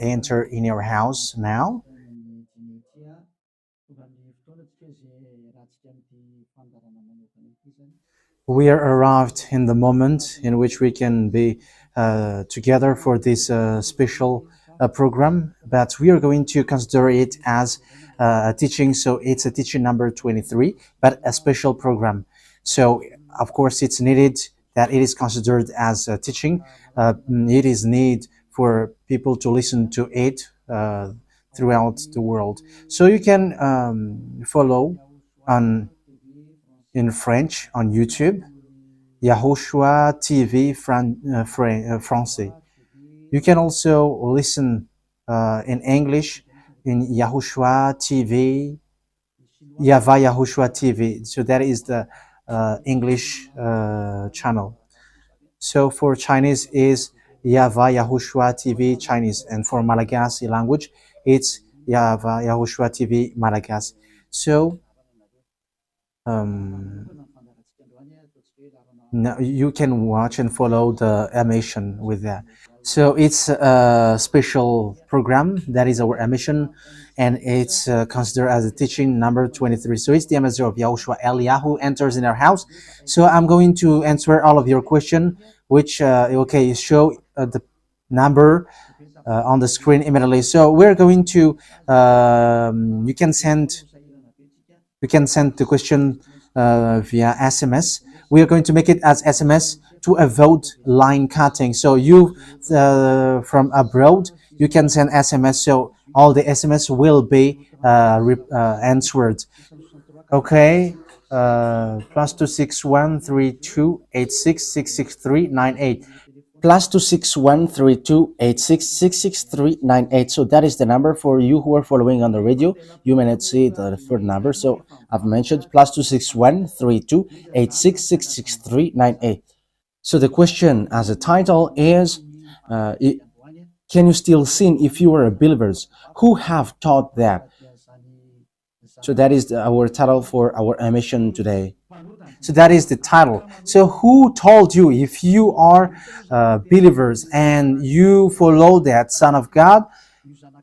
enter in your house now. We are arrived in the moment in which we can be together for this special program, but we are going to consider it as a teaching. So it's a teaching number 23, but a special program. So of course it's needed that it is considered as a teaching. It is need for people to listen to it throughout the world. So you can follow on in French on YouTube, YAHOSHUAH TV Français. You can also listen in English in YAHOSHUAH TV, YAHVAH YAHOSHUAH TV. So that is the English channel. So for Chinese is YAHVAH YAHOSHUAH TV Chinese, and for Malagasy language it's YAHVAH YAHOSHUAH TV Malagasy. So now you can watch and follow the emission with that. So it's a special program that is our emission, and it's considered as a teaching number 23. So it's the ambassador of Yahushua Eliyahu enters in our house. So I'm going to answer all of your question, which okay, show the number on the screen immediately. So we're going to you can send the question via SMS. We are going to make it as SMS to avoid line cutting. So you from abroad, you can send SMS. So all the SMS will be answered. Okay. +2613286666398. +2613286666398. So that is the number for you who are following on the radio. You may not see the third number, so I've mentioned +2613286666398. So the question as a title is, can you still sin if you are believers? Who have taught that? So that is our title for our emission today. So that is the title. So who told you, if you are believers and you follow that Son of God,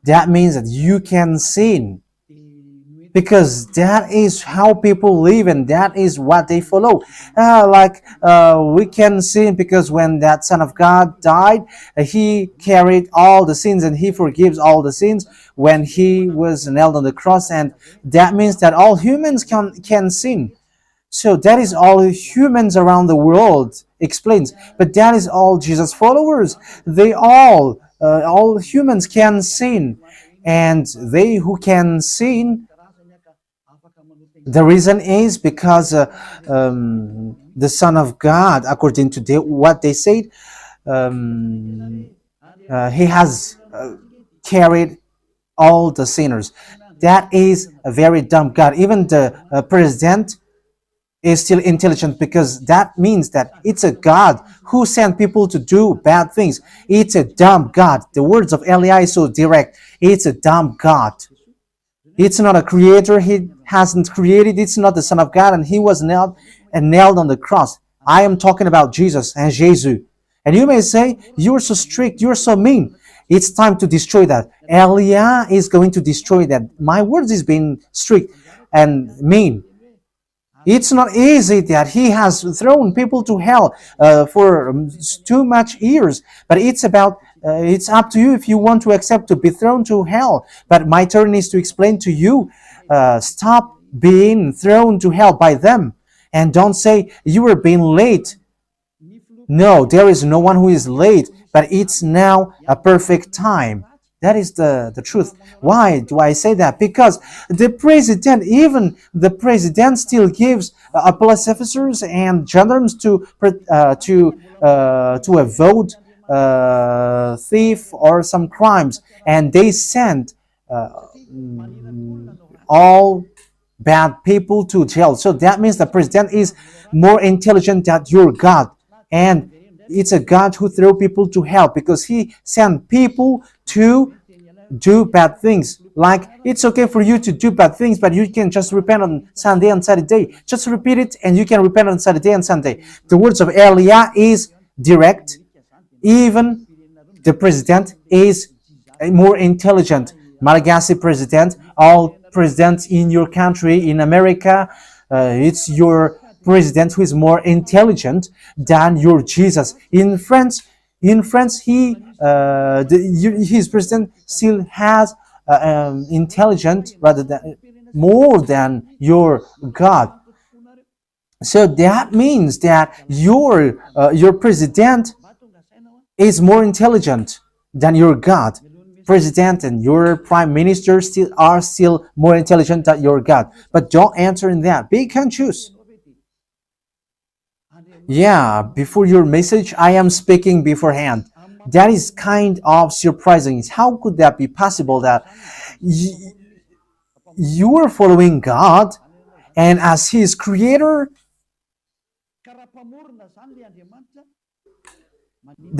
that means that you can sin? Because that is how people live and that is what they follow. We can sin because when that Son of God died, he carried all the sins and he forgives all the sins when he was nailed on the cross, and that means that all humans can sin. So that is all humans around the world explains. But that is all Jesus followers. They all humans can sin. And they who can sin, the reason is because the Son of God, according to what they said, he has carried all the sinners. That is a very dumb God. Even the president is still intelligent, because that means that it's a God who sent people to do bad things. It's a dumb God. The words of Eli is so direct. It's a dumb God. It's not a creator. He hasn't created. It's not the Son of God, and he was nailed on the cross. I am talking about Jesus and Jesus. And you may say, you're so strict, you're so mean. It's time to destroy that. Eliah is going to destroy that. My words is being strict and mean. It's not easy that he has thrown people to hell for too much years. But it's about, it's up to you if you want to accept to be thrown to hell. But my turn is to explain to you, stop being thrown to hell by them. And don't say you were being late. No, there is no one who is late, but it's now a perfect time. That is the truth. Why do I say that? Because the president, even the president, still gives police officers and gendarmes to avoid thief or some crimes, and they send all bad people to jail. So that means the president is more intelligent than your God, and it's a God who threw people to hell because he sent people to do bad things. Like, it's okay for you to do bad things, but you can just repent on Sunday and Saturday. Just repeat it and you can repent on Saturday and Sunday. The words of Eliah is direct. Even the president is more intelligent. Malagasy president, all presidents in your country, in America, it's your president who is more intelligent than your Jesus. In France, his president still has intelligent rather than more than your God. So that means that your president is more intelligent than your God. President and your prime minister are still more intelligent than your God. But don't answer in that. Pick and choose. Yeah, before your message, I am speaking beforehand. That is kind of surprising. How could that be possible that you are following God and as His creator?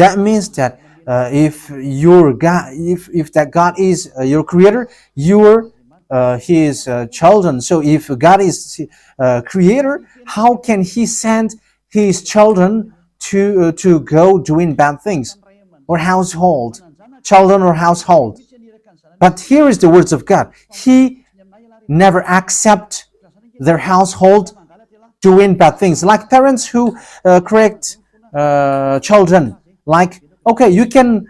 That means that if your God, if that God is your creator, you are His children. So if God is creator, how can He send His children to go doing bad things or children or household? But here is the words of God. He never accept their household doing bad things, like parents who correct children. Like, okay, you can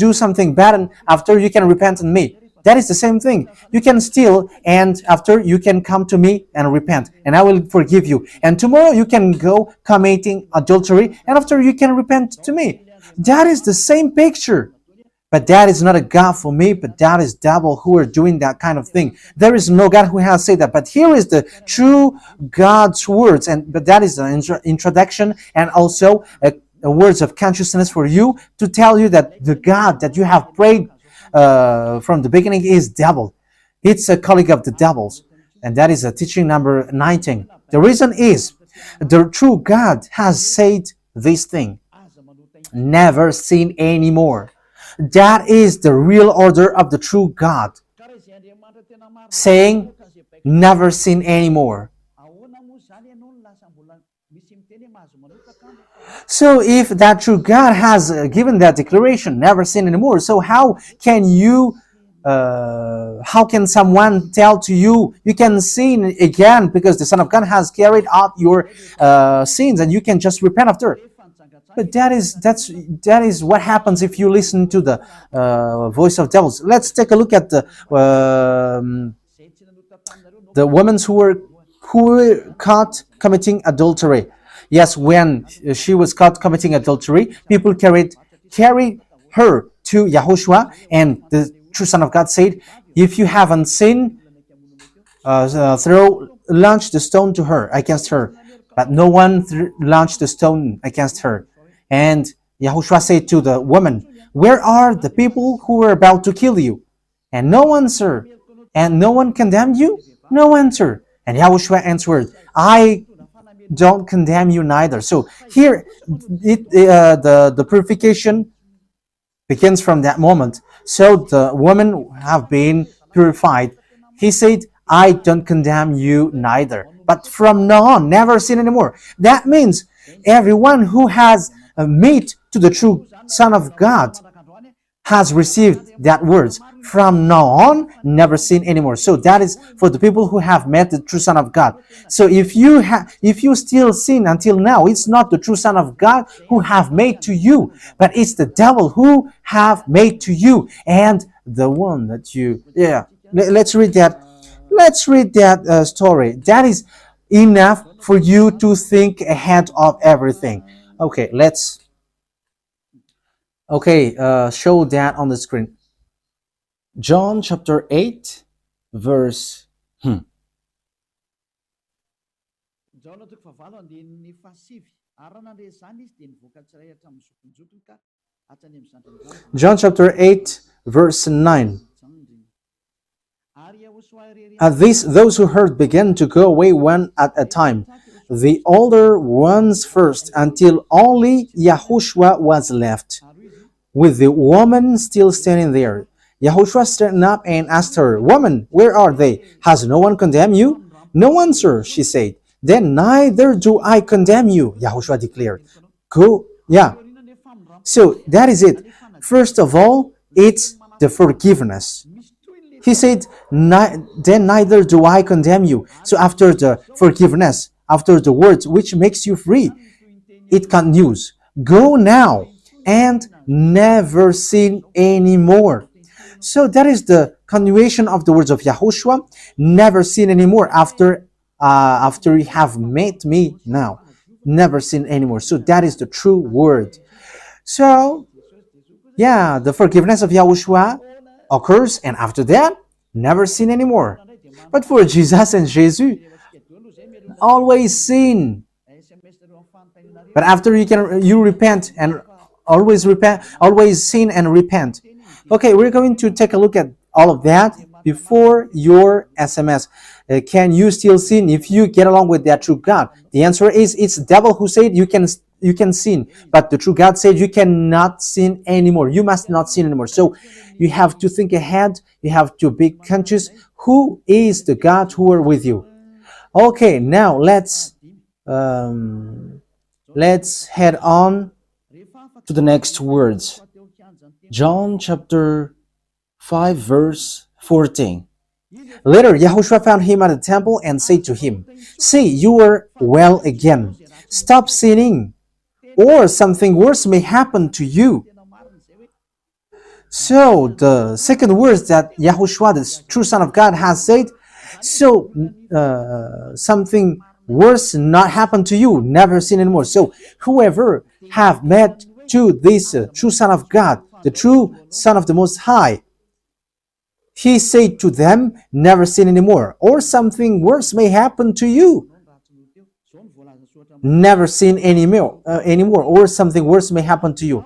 do something bad, and after you can repent on me. That is the same thing. You can steal, and after you can come to me and repent, and I will forgive you. And tomorrow you can go committing adultery, and after you can repent to me. That is the same picture. But that is not a God for me, but that is devil who are doing that kind of thing. There is no God who has said that. But here is the true God's words, but that is an introduction and also a words of consciousness for you to tell you that the God that you have prayed from the beginning is devil. It's a colleague of the devils. And that is a teaching number 19. The reason is the true God has said this thing. Never sin anymore. That is the real order of the true God. Saying, never sin anymore. So if that true God has given that declaration, never sin anymore, so how can someone tell to you, you can sin again because the Son of God has carried out your sins and you can just repent after? But that is what happens if you listen to the voice of devils. Let's take a look at the women who were caught committing adultery. Yes, when she was caught committing adultery, people carried her to YAHOSHUAH, and the true Son of God said, "If you haven't sinned, launch the stone to her against her." But no one launched the stone against her. And YAHOSHUAH said to the woman, "Where are the people who were about to kill you?" And no answer. And no one condemned you? No answer. And YAHOSHUAH answered, "I don't condemn you neither." So here, the purification begins from that moment. So the women have been purified. He said, "I don't condemn you neither. But from now on, never sin anymore." That means everyone who has met to the true Son of God has received that words. From now on, never sin anymore. So that is for the people who have met the true Son of God. So if you still sin until now, it's not the true Son of God who have made to you, but it's the devil who have made to you. And the one that you, let's read that. Let's read that story. That is enough for you to think ahead of everything. Okay, show that on the screen. John chapter 8, verse. John chapter 8, verse 9. At this, those who heard began to go away one at a time, the older ones first, until only YAHOSHUAH was left, with the woman still standing there. YAHOSHUAH straightened up and asked her, "Woman, where are they? Has no one condemned you?" "No one, sir," she said. "Then neither do I condemn you," YAHOSHUAH declared. Go, So that is it. First of all, it's the forgiveness. He said, then neither do I condemn you. So after the forgiveness, after the words which makes you free, it continues. Go now and never sin anymore. So that is the continuation of the words of Yahushua. Never sin anymore after you have met me now. Never sin anymore. So that is the true word. So yeah, the forgiveness of Yahushua occurs, and after that, never sin anymore. But for Jesus and Jesus, always sin. But after you repent and always sin and repent. Okay, we're going to take a look at all of that before your SMS. Can you still sin if you get along with that true God? The answer is it's the devil who said you can sin, but the true God said you cannot sin anymore. You must not sin anymore. So you have to think ahead. You have to be conscious. Who is the God who are with you? Okay, now let's head on to the next words. John chapter 5 verse 14. Later, Yahushua found him at the temple and said to him, "See, you are well again. Stop sinning, or something worse may happen to you." So the second words that Yahushua, the true Son of God, has said, so something worse not happen to you, never sin anymore. So whoever have met to this true Son of God, the true Son of the Most High, he said to them, never sin anymore, or something worse may happen to you. Never sin anymore, or something worse may happen to you.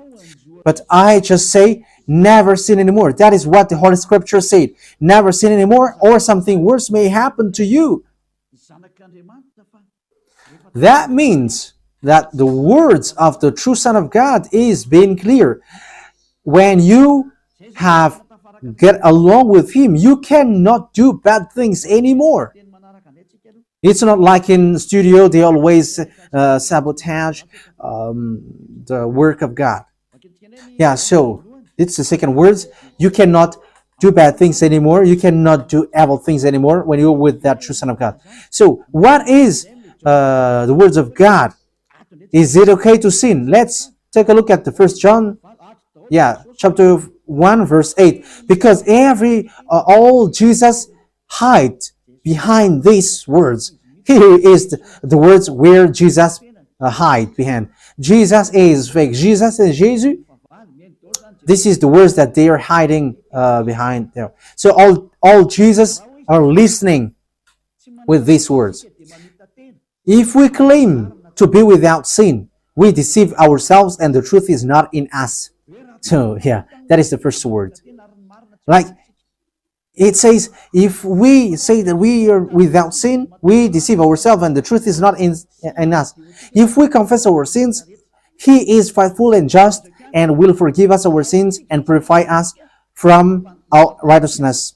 But I just say, never sin anymore. That is what the Holy Scripture said. Never sin anymore, or something worse may happen to you. That means that the words of the true Son of God is being clear. When you have get along with him, you cannot do bad things anymore. It's not like in studio, they always sabotage the work of God. Yeah, so it's the second words. You cannot do bad things anymore. You cannot do evil things anymore when you're with that true Son of God. So what is the words of God? Is it okay to sin? Let's take a look at the First John, chapter 1 verse 8. Because all Jesus hide behind these words. Here is the words where Jesus hide behind. Jesus is fake. Jesus and Jesus. This is the words that they are hiding behind there. So all Jesus are listening with these words. If we claim to be without sin, we deceive ourselves and the truth is not in us. So yeah, that is the first word. Like it says, if we say that we are without sin, we deceive ourselves and the truth is not in us. If we confess our sins, he is faithful and just and will forgive us our sins and purify us from our unrighteousness.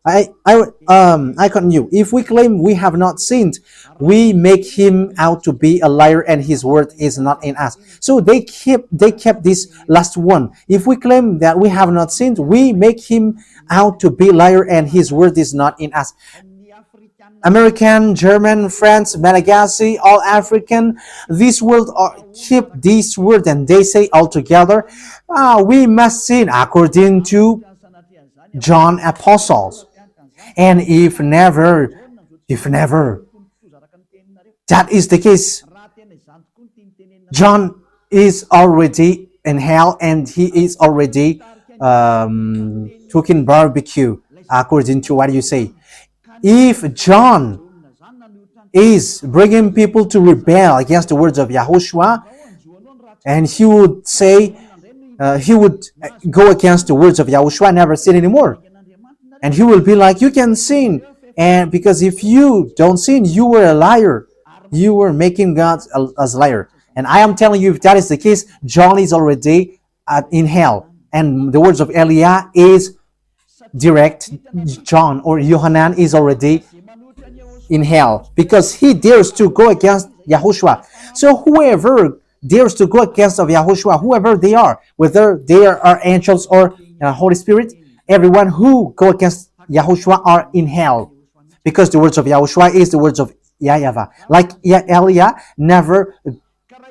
I continue. If we claim we have not sinned, we make him out to be a liar and his word is not in us. So they kept this last one. If we claim that we have not sinned, we make him out to be a liar and his word is not in us. American, German, French, Malagasy, all African, this world keep this word and they say all together, we must sin according to John Apostles. And if never, that is the case, John is already in hell and he is already cooking barbecue, according to what you say. If John is bringing people to rebel against the words of Yahushua, and he would say, he would go against the words of Yahushua, never sin anymore. And he will be like, you can sin. And because if you don't sin, you were a liar. You were making God as a liar. And I am telling you, if that is the case, John is already in hell. And the words of Eliah is direct. John or Yohanan is already in hell because he dares to go against Yahushua. So whoever dares to go against of Yahushua, whoever they are, whether they are angels or Holy Spirit, everyone who go against Yahushua are in hell. Because the words of Yahushua is the words of YAHVAH. Like Elia never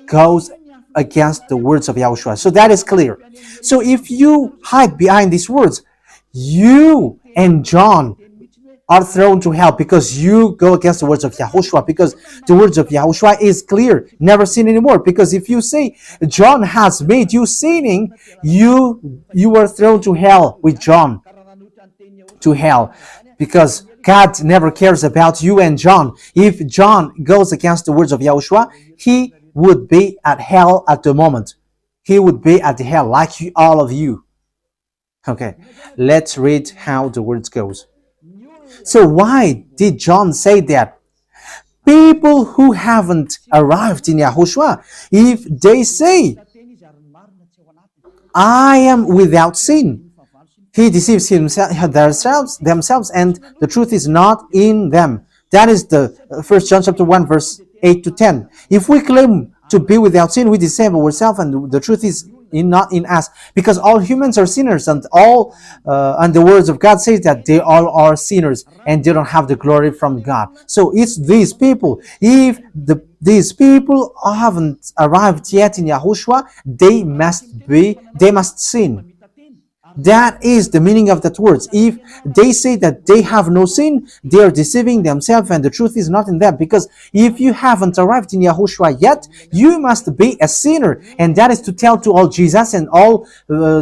goes against the words of Yahushua. So that is clear. So if you hide behind these words, you and John are thrown to hell because you go against the words of Yahushua, because the words of Yahushua is clear, never sin anymore. Because if you say John has made you sinning, you are thrown to hell with John, to hell, because God never cares about you and John. If John goes against the words of Yahushua, he would be at hell at the moment. He would be at the hell like all of you. Okay, let's read how the words goes. So why did John say that? People who haven't arrived in Yahushua, if they say, I am without sin, he deceives themselves, and the truth is not in them. That is the 1 John chapter 1, verse 8 to 10. If we claim to be without sin, we deceive ourselves, and the truth is not in us, because all humans are sinners, and the words of God says that they all are sinners and they don't have the glory from God. So it's these people. If these people haven't arrived yet in Yahushua, they must sin. That is the meaning of that words. If they say that they have no sin, they are deceiving themselves, and the truth is not in them. Because if you haven't arrived in Yahushua yet, you must be a sinner. And that is to tell to all Jesus and all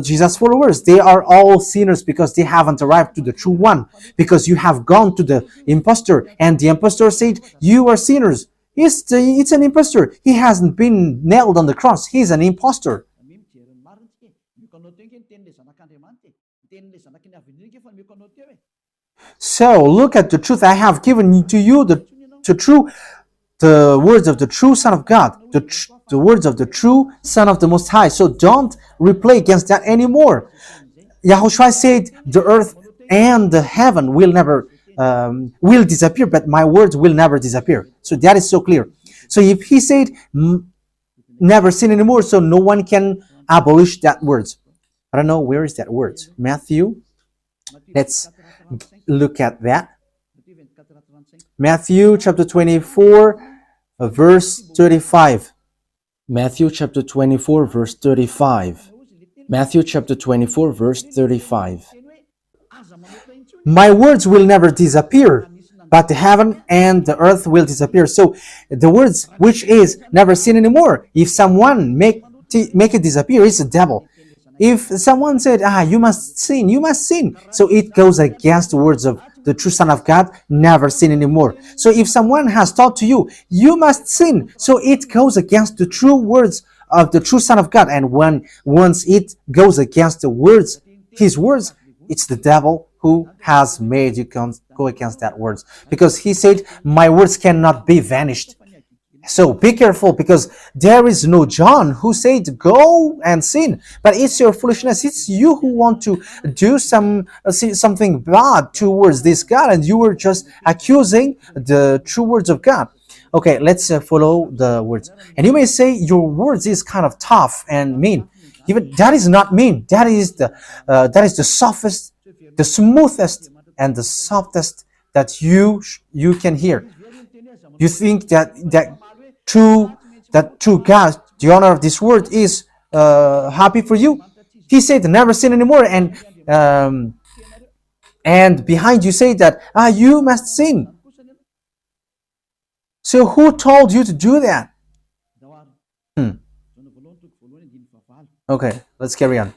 Jesus followers. They are all sinners because they haven't arrived to the true one. Because you have gone to the impostor, and the impostor said, you are sinners. It's an impostor. He hasn't been nailed on the cross. He's an impostor. So look at the truth. I have given to you the words of the true Son of God, the words of the true Son of the Most High. So don't replay against that anymore. Yahushua said the earth and the heaven will never will disappear, but my words will never disappear. So that is so clear. So if he said never sin anymore, so no one can abolish that words. I don't know, where is that word? Matthew. Let's look at that. Matthew chapter 24, verse 35. Matthew chapter 24, verse 35. Matthew chapter 24, verse 35. My words will never disappear, but the heaven and the earth will disappear. So the words which is never sin anymore, if someone make it disappear, it's the devil. If someone said, you must sin, so it goes against the words of the true Son of God, never sin anymore. So if someone has taught to you, you must sin, so it goes against the true words of the true Son of God. And once it goes against the words, his words, it's the devil who has made you go against that words. Because he said, my words cannot be vanished. So be careful, because there is no John who said go and sin, but it's your foolishness. It's you who want to do something bad towards this God, and you were just accusing the true words of God. Okay, let's follow the words. And you may say your words is kind of tough and mean. Even that is not mean. That is the softest, the smoothest, and the softest that you can hear. You think that true God, the owner of this world, is happy for you? He said never sin anymore, and behind you say that you must sin. So who told you to do that? Okay, let's carry on.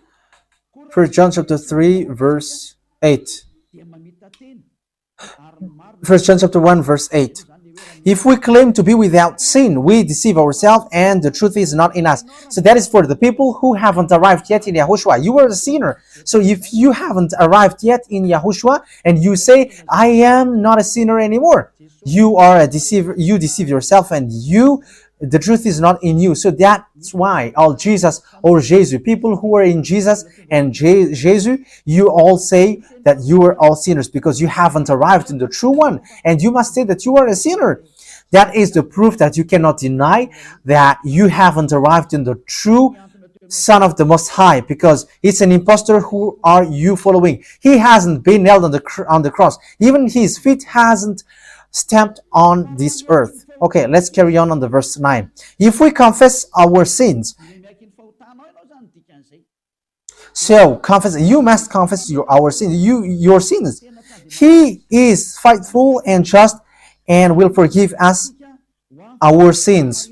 1 John chapter 3, verse 8. 1 John chapter 1, verse 8. If we claim to be without sin, we deceive ourselves, and the truth is not in us. So that is for the people who haven't arrived yet in Yahushua. You are a sinner. So if you haven't arrived yet in Yahushua, and you say, I am not a sinner anymore, you are a deceiver. You deceive yourself, and the truth is not in you. So that's why all Jesus or Jesus, people who are in Jesus and Jesus, you all say that you are all sinners, because you haven't arrived in the true one, and you must say that you are a sinner. That is the proof that you cannot deny that you haven't arrived in the true Son of the Most High, because it's an impostor. Who are you following? He hasn't been nailed on the cross. Even his feet hasn't stamped on this earth. Okay, let's carry on the verse 9. If we confess our sins, so confess, you must confess our sins, your sins. He is faithful and just and will forgive us our sins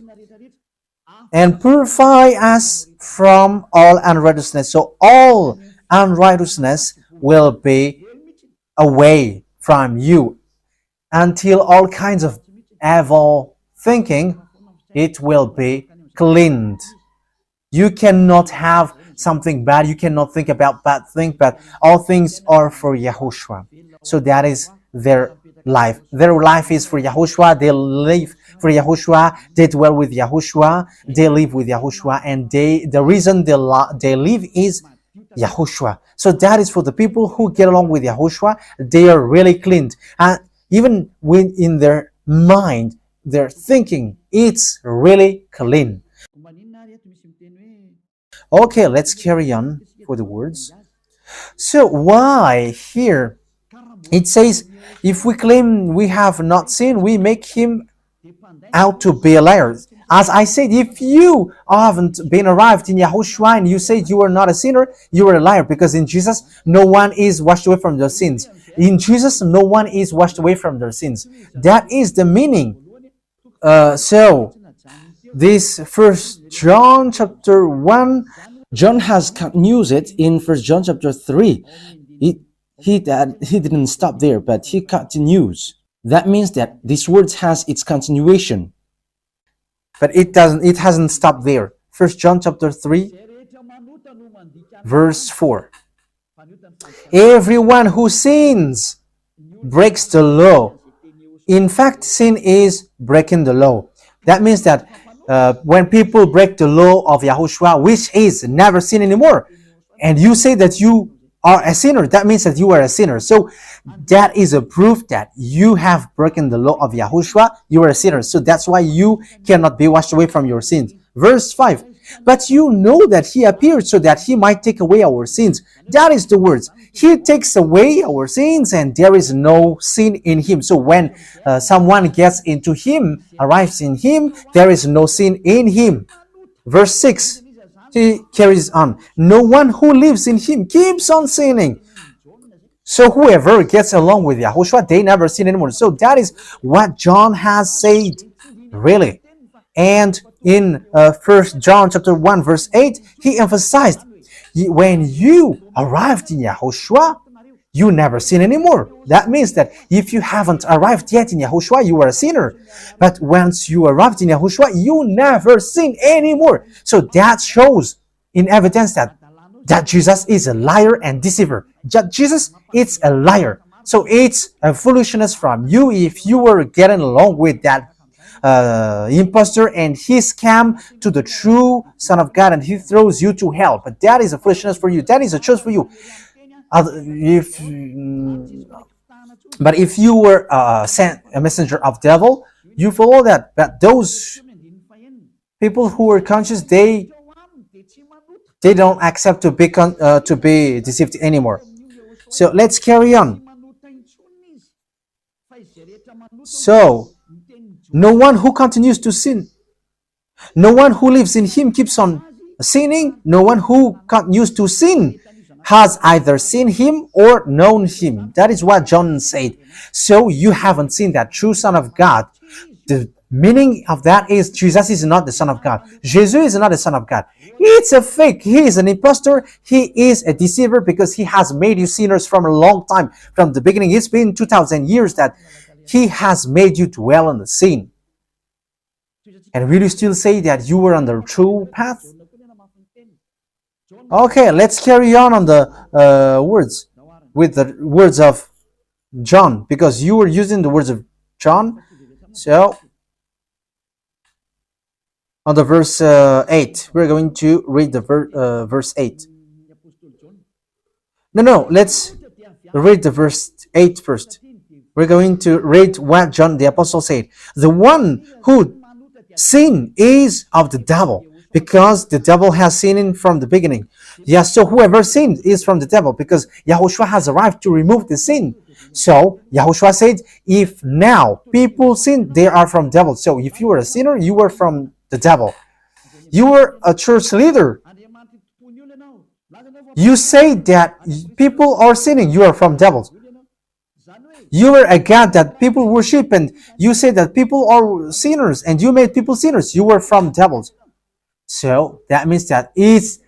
and purify us from all unrighteousness. So all unrighteousness will be away from you until all kinds of evil thinking, it will be cleaned. You cannot have something bad. You cannot think about bad things, but all things are for Yahushua. So that is their life. Their life is for Yahushua. They live for Yahushua. They dwell with Yahushua. They live with Yahushua. And the reason they live is Yahushua. So that is for the people who get along with Yahushua. They are really cleaned. And even in their mind, their thinking, it's really clean. Okay, let's carry on for the words. So why here it says, if we claim we have not sinned, we make him out to be a liar. As I said, if you haven't been arrived in Yahushua and you said you are not a sinner, you are a liar, because in Jesus no one is washed away from their sins. In Jesus no one is washed away from their sins. That is the meaning. So this First John chapter 1, John has continued it in First John chapter 3. He didn't stop there, but he continues. That means that this word has its continuation. But it hasn't stopped there. First John chapter 3, verse 4. Everyone who sins breaks the law. In fact, sin is breaking the law. That means that when people break the law of Yahushua, which is never sin anymore, and you say that you are a sinner, that means that you are a sinner. So that is a proof that you have broken the law of Yahushua. You are a sinner. So that's why you cannot be washed away from your sins. Verse 5. But you know that he appeared so that he might take away our sins. That is the words. He takes away our sins and there is no sin in him. So when someone gets into him, arrives in him, there is no sin in him. Verse 6. He carries on. No one who lives in him keeps on sinning. So whoever gets along with Yahushua, they never sin anymore. So that is what John has said, really. And in 1 John chapter 1 verse 8, he emphasized, when you arrived in Yahushua, you never sin anymore. That means that if you haven't arrived yet in Yahushua, you are a sinner. But once you arrived in Yahushua, you never sin anymore. So that shows in evidence that Jesus is a liar and deceiver. Jesus is a liar. So it's a foolishness from you if you were getting along with that impostor and he scam to the true Son of God and he throws you to hell. But that is a foolishness for you. That is a choice for you. But if you were sent a messenger of devil, you follow that. But those people who are conscious, they don't accept to be deceived anymore. So let's carry on. So no one who continues to sin, no one who lives in him keeps on sinning. No one who continues to sin has either seen him or known him. That is what John said. So you haven't seen that true Son of God. The meaning of that is Jesus is not the Son of God. Jesus is not the Son of God. It's a fake. He is an impostor. He is a deceiver because he has made you sinners from a long time. From the beginning, it's been 2,000 years that he has made you dwell on the sin. And will you still say that you were on the true path? Okay, let's carry on the words with the words of John, because you were using the words of John. So on the verse 8, we're going to read the verse 8. No, let's read the verse 8 first. We're going to read what John the Apostle said. The one who sin is of the devil, because the devil has sinned from the beginning. Yes, so whoever sinned is from the devil, because Yahushua has arrived to remove the sin. So Yahushua said, if now people sin, they are from devil. So if you were a sinner, you were from the devil. You were a church leader. You say that people are sinning, you are from devils. You were a God that people worship, and you say that people are sinners, and you made people sinners, you were from devils. So that means that it's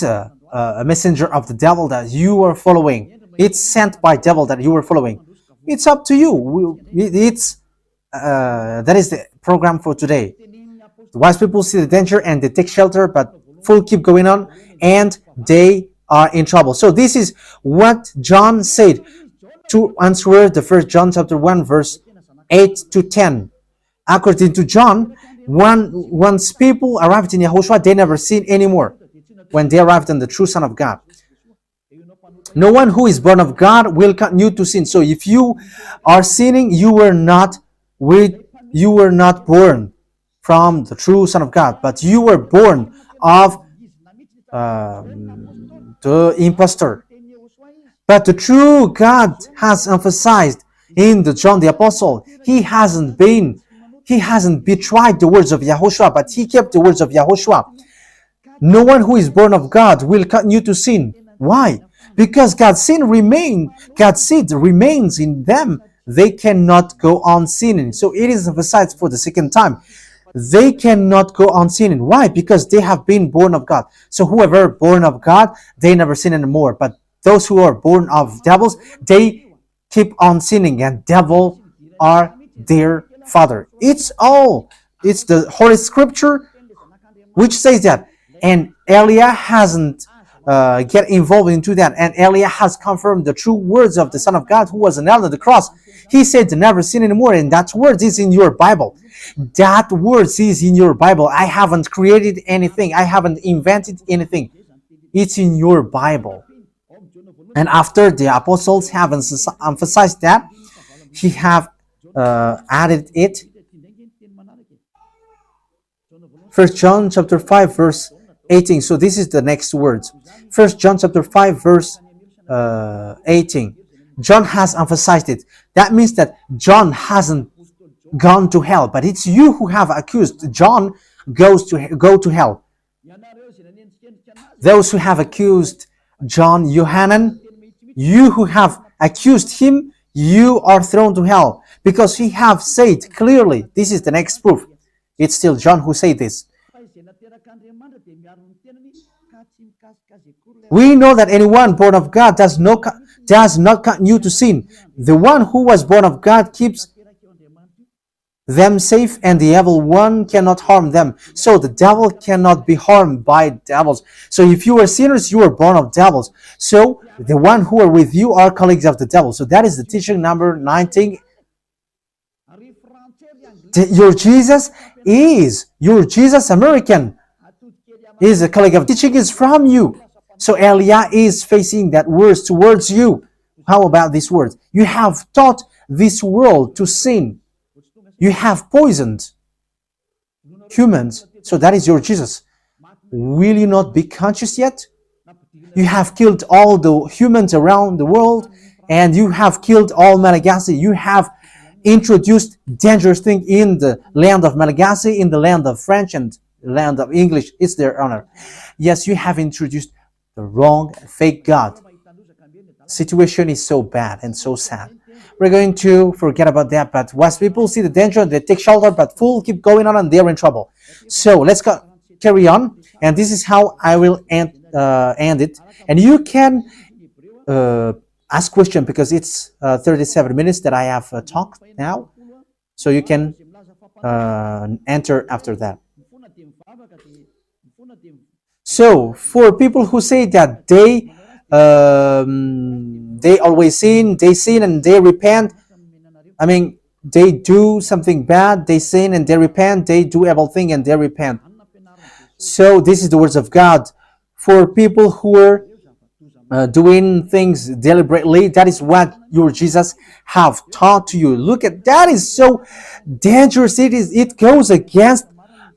a messenger of the devil that you are following. It's sent by devil that you are following. It's up to you. That is the program for today. The wise people see the danger and they take shelter, but fool keep going on and they are in trouble. So this is what John said to answer the 1 John chapter 1 verse 8 to 10. According to John, once people arrived in Yahushua, they never sin anymore when they arrived in the true Son of God. No one who is born of God will continue to sin. So if you are sinning, you were not born from the true Son of God, but you were born of the impostor. But the true God has emphasized in the John the Apostle, he hasn't betrayed the words of Yahushua, but he kept the words of Yahushua. No one who is born of God will continue to sin. Why? Because God's seed remains in them. They cannot go on sinning. So it is emphasized for the second time. They cannot go on sinning. Why? Because they have been born of God. So whoever born of God, they never sin anymore. But those who are born of devils, they keep on sinning, and devil are their father. It's the Holy Scripture which says that. And Elia hasn't get involved into that. And Elia has confirmed the true words of the Son of God who was nailed on the cross. He said to never sin anymore, and that word is in your Bible. That word is in your Bible. I haven't created anything. I haven't invented anything. It's in your Bible. And after the apostles have emphasized that, he have added it. 1 John chapter 5 verse 18. So this is the next words. 1 John chapter 5 verse 18. John has emphasized it. That means that John hasn't gone to hell, but it's you who have accused John go to hell. Those who have accused John Yohanan, you who have accused him, you are thrown to hell, because he have said clearly. This is the next proof. It's still John who said this. We know that anyone born of God does not continue to sin. The one who was born of God keeps them safe, and the evil one cannot harm them. So the devil cannot be harmed by devils. So if you are sinners, you are born of devils. So the one who are with you are colleagues of the devil. So that is the teaching number 19. Your Jesus American is a colleague of teaching is from you. So Elia is facing that words towards you. How about these words? You have taught this world to sin. You have poisoned humans. So that is your Jesus. Will you not be conscious yet? You have killed all the humans around the world, and you have killed all Malagasy. You have introduced dangerous things in the land of Malagasy, in the land of French and the land of English. It's their honor. Yes, you have introduced the wrong, fake God. Situation is so bad and so sad. We're going to forget about that, but once people see the danger, they take shelter, but fool keep going on and they're in trouble. So let's carry on, and this is how I will end it. And you can ask question, because it's 37 minutes that I have talked now, so you can enter after that. So for people who say that they always sin, and they repent. I mean, they do something bad, they sin and they repent, they do evil thing and they repent. So this is the words of God for people who are doing things deliberately. That is what your Jesus have taught to you. Look at that, is so dangerous. It goes against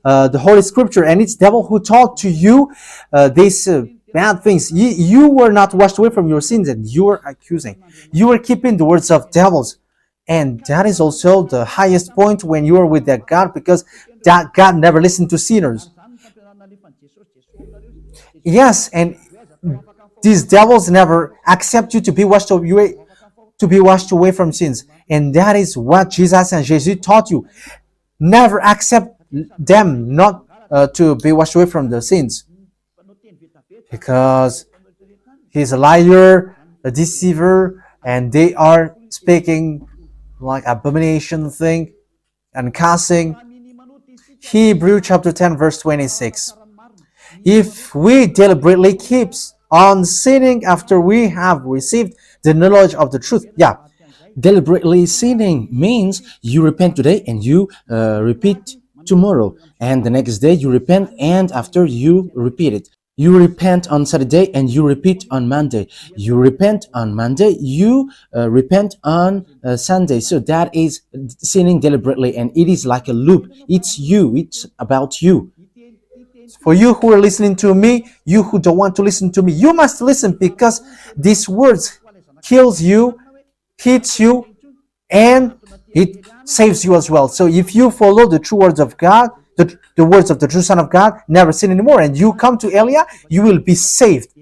the Holy Scripture, and it's devil who taught to you these bad things. You were not washed away from your sins, and you are accusing. You are keeping the words of devils, and that is also the highest point when you are with that God, because that God never listened to sinners. Yes, and these devils never accept you to be washed away from sins, and that is what Jesus and Jesus taught you. Never accept them not to be washed away from the sins, because he's a liar, a deceiver, and they are speaking like abomination thing and cussing. Hebrew chapter 10 verse 26. If we deliberately keep on sinning after we have received the knowledge of the truth, Deliberately sinning means you repent today and you repeat tomorrow, and the next day you repent, and after you repeat it. You repent on Saturday and you repeat on Monday. You repent on Monday, you repent on Sunday. So that is sinning deliberately, and it is like a loop. It's you, it's about you. for you who are listening to me, you who don't want to listen to me, you must listen, because these words kills you, hits you, and it saves you as well. So if you follow the true words of God, the words of the true Son of God, never sin anymore, and you come to Elia, you will be saved.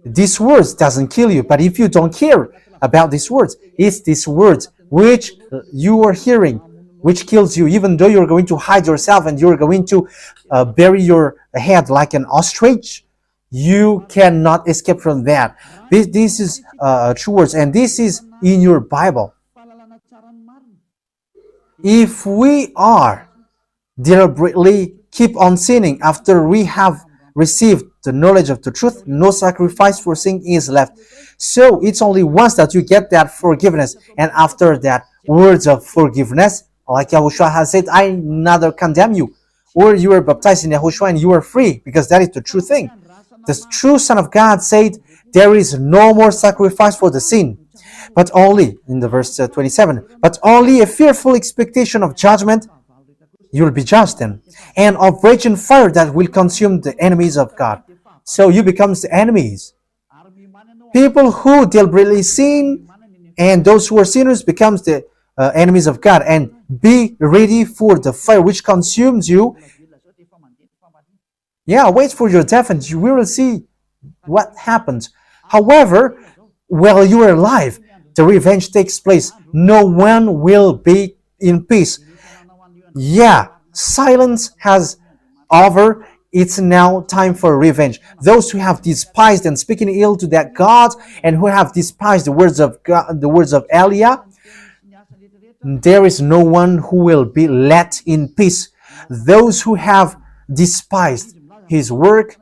These words doesn't kill you, but if you don't care about these words, it's these words which you are hearing which kills you, even though you're going to hide yourself and you're going to bury your head like an ostrich. You cannot escape from that. This is true words, and this is in your Bible. If we are deliberately keep on sinning after we have received the knowledge of the truth, no sacrifice for sin is left. So it's only once that you get that forgiveness, and after that words of forgiveness, like YAHOSHUAH has said, I neither condemn you. Or you were baptized in YAHOSHUAH and you are free, because that is the true thing. The true Son of God said, there is no more sacrifice for the sin, but only, in the verse 27, but only a fearful expectation of judgment. You will be judged then, and of raging fire that will consume the enemies of God. So you become the enemies. People who deliberately sin and those who are sinners becomes the enemies of God, and be ready for the fire which consumes you. Wait for your death and you will see what happens. However, while you are alive, the revenge takes place. No one will be in peace. Silence has over. It's now time for revenge. Those who have despised and speaking ill to that God, and who have despised the words of God, the words of Elia, there is no one who will be let in peace. Those who have despised his work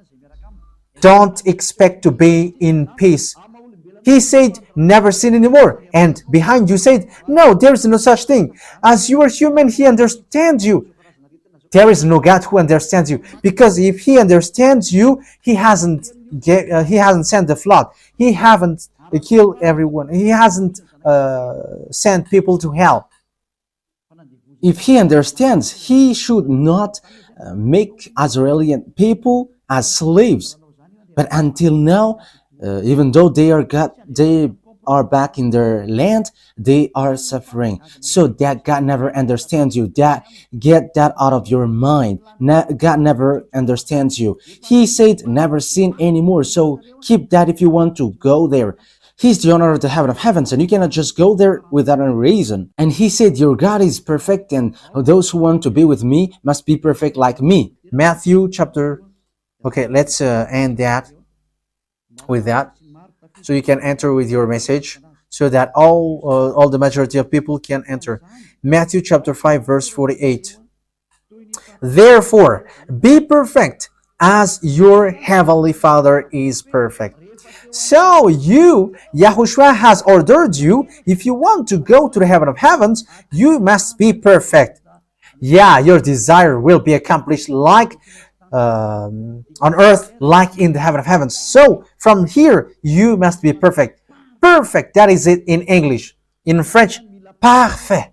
don't expect to be in peace. He said, never sin anymore. And behind you said, no, there is no such thing. As you are human, he understands you. There is no God who understands you, because if he understands you, he hasn't sent the flood. He haven't killed everyone. He hasn't sent people to hell. If he understands, he should not make Israeli people as slaves. But until now, even though they are back in their land, they are suffering. So that God never understands you. Get that out of your mind. God never understands you. He said never sin anymore. So keep that if you want to go there. He's the owner of the heaven of heavens, and you cannot just go there without a reason. And he said, your God is perfect, and those who want to be with me must be perfect like me. Matthew chapter... Okay, let's end that with that. So you can enter with your message, so that all the majority of people can enter. Matthew chapter 5 verse 48. Therefore, be perfect as your heavenly Father is perfect. So YAHOSHUAH has ordered you, if you want to go to the heaven of heavens, you must be perfect. Your desire will be accomplished like on earth like in the heaven of heavens. So from here, you must be perfect. Perfect, that is it in English. In French, parfait.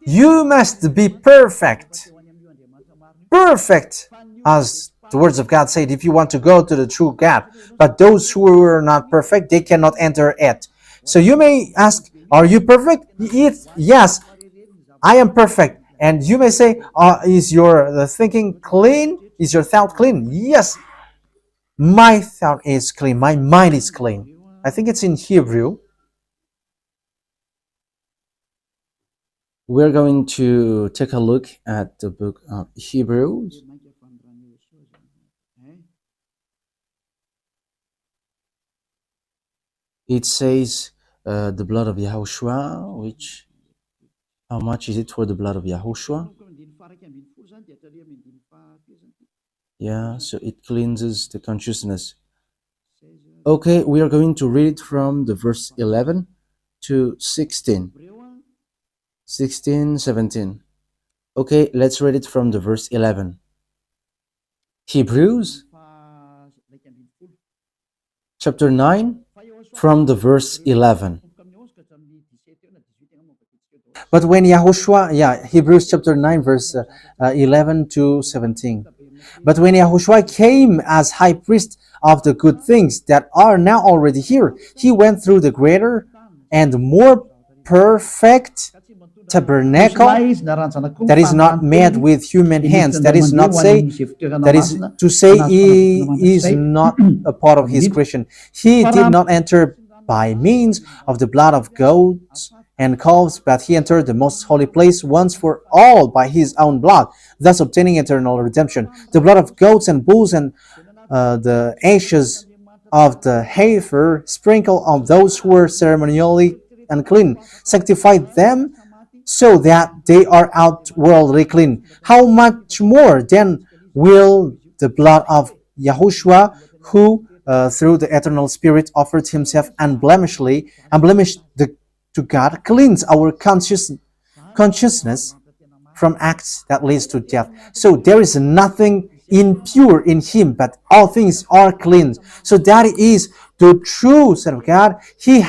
You must be perfect. Perfect, as the words of God said, if you want to go to the true God. But those who are not perfect, they cannot enter it. So you may ask, are you perfect? Yes, I am perfect. And you may say, is your thinking clean? Is your thought clean? Yes, my thought is clean. My mind is clean. I think it's in Hebrew. We're going to take a look at the book of Hebrews. It says the blood of Yahushua, which, how much is it for the blood of Yahushua? Yeah, so it cleanses the consciousness. Okay, we are going to read from the verse 11 to 16. 16, 17. Okay, let's read it from the verse 11. Hebrews chapter 9 from the verse 11. But when Yahushua, Hebrews chapter 9 verse 11 to 17. But when Yahushua came as high priest of the good things that are now already here, he went through the greater and more perfect tabernacle that is not made with human hands. That is to say he is not a part of his creation. He did not enter by means of the blood of goats and calves, but he entered the most holy place once for all by his own blood, thus obtaining eternal redemption. The blood of goats and bulls and the ashes of the heifer sprinkled on those who were ceremonially unclean, sanctified them so that they are outwardly clean. How much more then will the blood of Yahushua, who through the eternal Spirit offered himself unblemished to God, cleanse our consciousness from acts that leads to death. So there is nothing impure in him, but all things are clean. So that is the true Son of God. He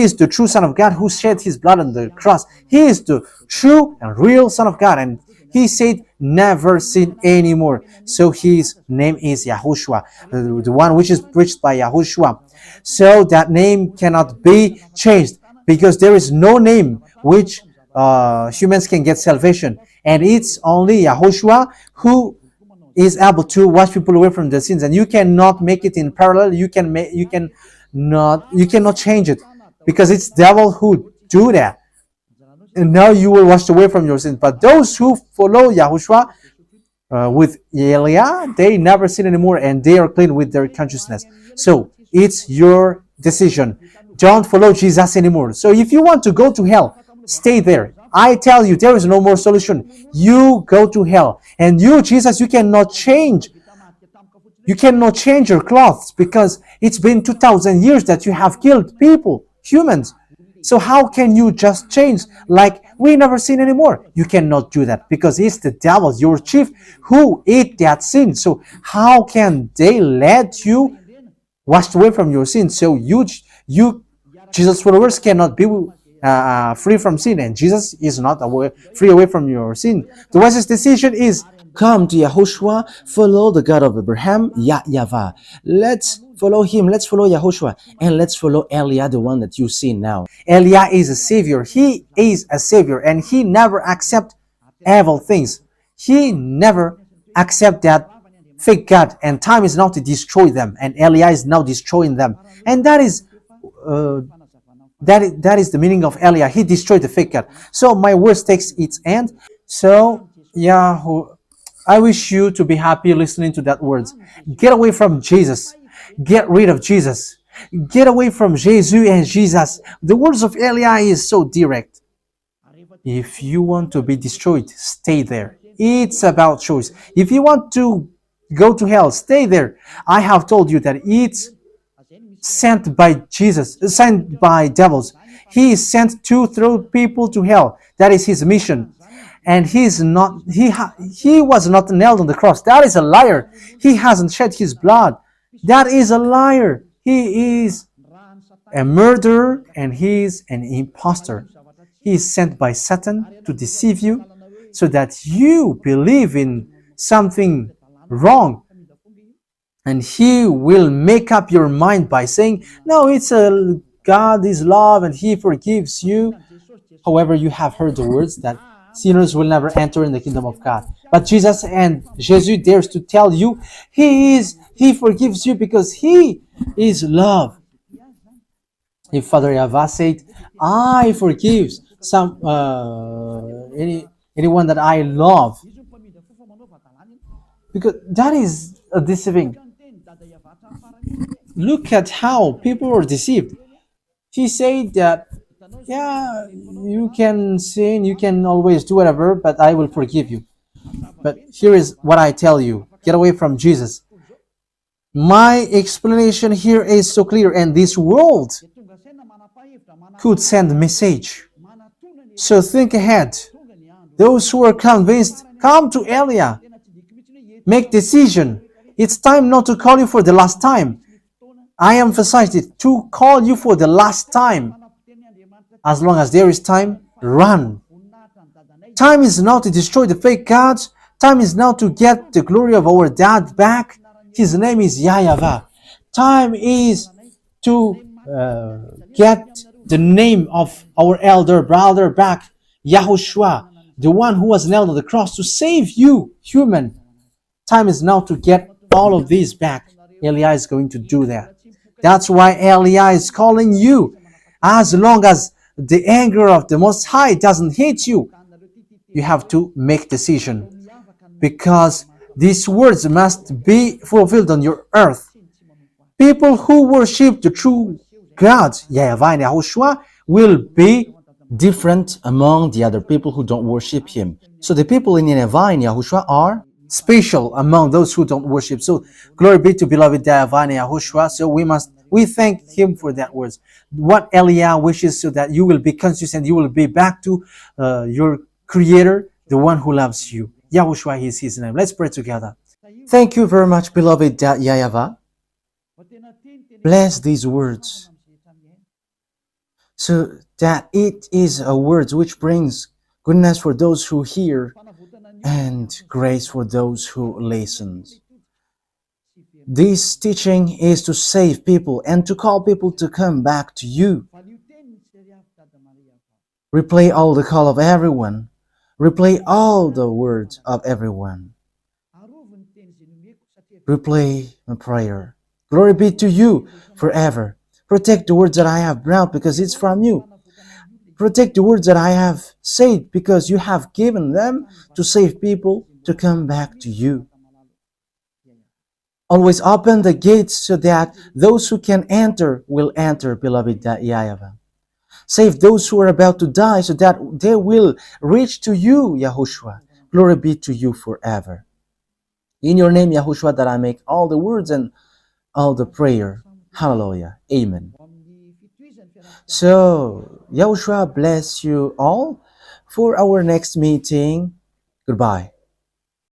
is the true Son of God who shed his blood on the cross. He is the true and real Son of God, and he said, never sin anymore. So his name is Yahushua, the one which is preached by Yahushua. So that name cannot be changed, because there is no name which humans can get salvation, and it's only Yahushua who is able to wash people away from their sins. And you cannot make it in parallel. You cannot change it, because it's devil who do that. And now you will wash away from your sins. But those who follow Yahushua with Elia, they never sin anymore, and they are clean with their consciousness. So it's your decision. Don't follow Jesus anymore. So if you want to go to hell, stay there. I tell you, there is no more solution. You go to hell. And you, Jesus, you cannot change. You cannot change your clothes, because it's been 2,000 years that you have killed people, humans. So how can you just change like we never sin anymore? You cannot do that, because it's the devil, your chief, who ate that sin. So how can they let you wash away from your sin? So you Jesus followers cannot be free from sin, and Jesus is not free away from your sin. The wisest decision is come to Yahushua, follow the God of Abraham, YAHVAH. Let's follow him, let's follow Yahushua, and let's follow Elia, the one that you see now. Elia is a savior. He is a savior, and he never accept evil things. He never accept that fake God, and time is now to destroy them, and Elia is now destroying them. And that is the meaning of Elia. He destroyed the fake God. So my words takes its end. So I wish you to be happy listening to that words. Get away from Jesus. Get rid of Jesus. Get away from Jesus and Jesus. The words of Elia is so direct. If you want to be destroyed, stay there. It's about choice. If you want to go to hell, stay there. I have told you that it's sent by Jesus, sent by devils. He is sent to throw people to hell. That is his mission. and he was not nailed on the cross. That is a liar. He hasn't shed his blood. That is a liar. He is a murderer and he is an impostor. He is sent by Satan to deceive you so that you believe in something wrong, and he will make up your mind by saying, no, it's a God is love and he forgives you. However, you have heard the words that sinners will never enter in the kingdom of God. But Jesus dares to tell you he forgives you because he is love. If Father YAHVAH said, I forgive anyone that I love, because that is a deceiving. Look at how people are deceived. He said that, yeah, you can sin, you can always do whatever, but I will forgive you. But here is what I tell you. Get away from Jesus. My explanation here is so clear, and this world could send a message. So think ahead. Those who are convinced, come to Elia. Make decision. It's time not to call you for the last time. I emphasize it, to call you for the last time. As long as there is time, run. Time is now to destroy the fake gods. Time is now to get the glory of our dad back. His name is YAHVAH. Time is to get the name of our elder brother back, YAHOSHUAH, the one who was nailed on the cross to save you, human. Time is now to get all of these back. Elia is going to do that. That's why Elia is calling you. As long as the anger of the Most High doesn't hit you, you have to make decision, because these words must be fulfilled on your earth. People who worship the true God, YAHVAH and YAHOSHUAH, will be different among the other people who don't worship him. So the people in YAHVAH and YAHOSHUAH are special among those who don't worship. So glory be to beloved YAHVAH and YAHOSHUAH. So we thank him for that words. What Elia wishes, so that you will be conscious and you will be back to your Creator, the one who loves you. YAHOSHUAH is his name. Let's pray together. Thank you very much, beloved YAHVAH. Bless these words, so that it is a word which brings goodness for those who hear and grace for those who listen. This teaching is to save people and to call people to come back to you. Replay all the call of everyone. Replay all the words of everyone. Replay my prayer. Glory be to you forever. Protect the words that I have brought, because it's from you. Protect the words that I have said, because you have given them to save people to come back to you. Always open the gates so that those who can enter will enter, beloved YAHVAH. Save those who are about to die so that they will reach to you, YAHOSHUAH. Glory be to you forever. In your name, YAHOSHUAH, that I make all the words and all the prayer. Hallelujah. Amen. So, YAHOSHUAH bless you all for our next meeting. Goodbye.